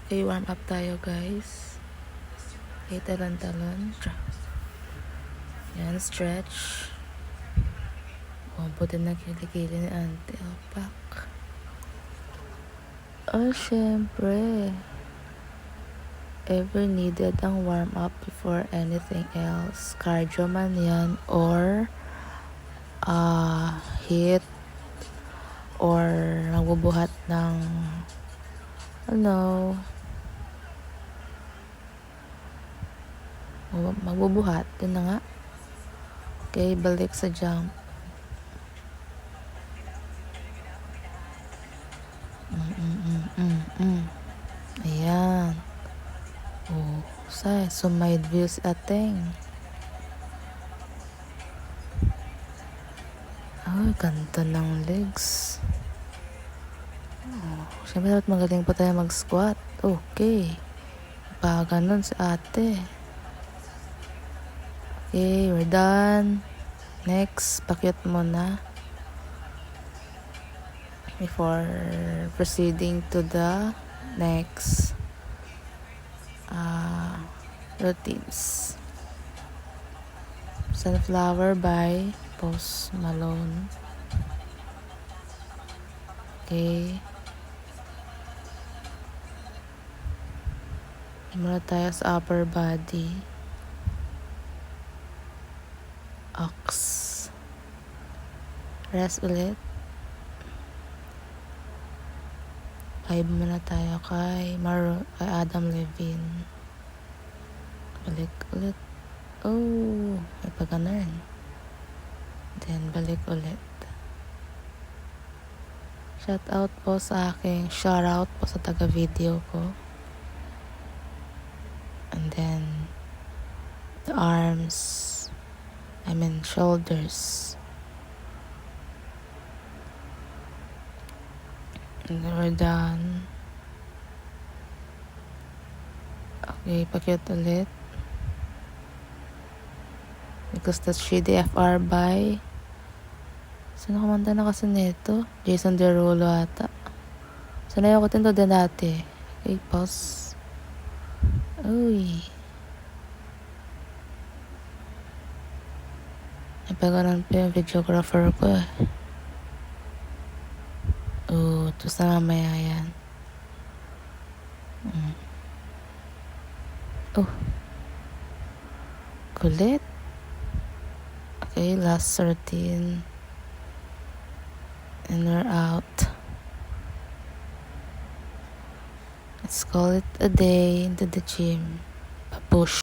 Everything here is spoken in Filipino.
Okay, warm up tayo guys. Okay, talon-talon. Yan, stretch. Buti na kilikili ni auntie. Pak. Syempre. Ever needed ang warm up before anything else. Cardio man yan or HIIT or magbubuhat ng magbubuhat. Yun na nga. Okay, balik sa jump. Ayan. Sumide views ating. Ganda ng legs. Siyempre dapat magaling pa tayo mag-squat. Okay. Ganun si ate. Okay, we're done. Next, pakyut mo na. Before proceeding to the next routines. Sunflower by Post Malone. Okay. Muna tayo sa upper body. Ox. Rest ulit. 5 muna tayo kay Adam Levine. Balik ulit. May pag-ganun. Then balik ulit. Shout out po sa taga-video ko. And then the arms, shoulders. And then we're done. Okay, pakyut ulit. Because that's CDFR by sino kumanta na kasi nito? Jason Derulo ata. Sanay ako tinto din dati. Okay, pause. Napaganon pa yung videographer ko eh. Tapos na mamaya yan. Kulit. Okay, last routine. And we're out. Let's call it a day into the gym. Push.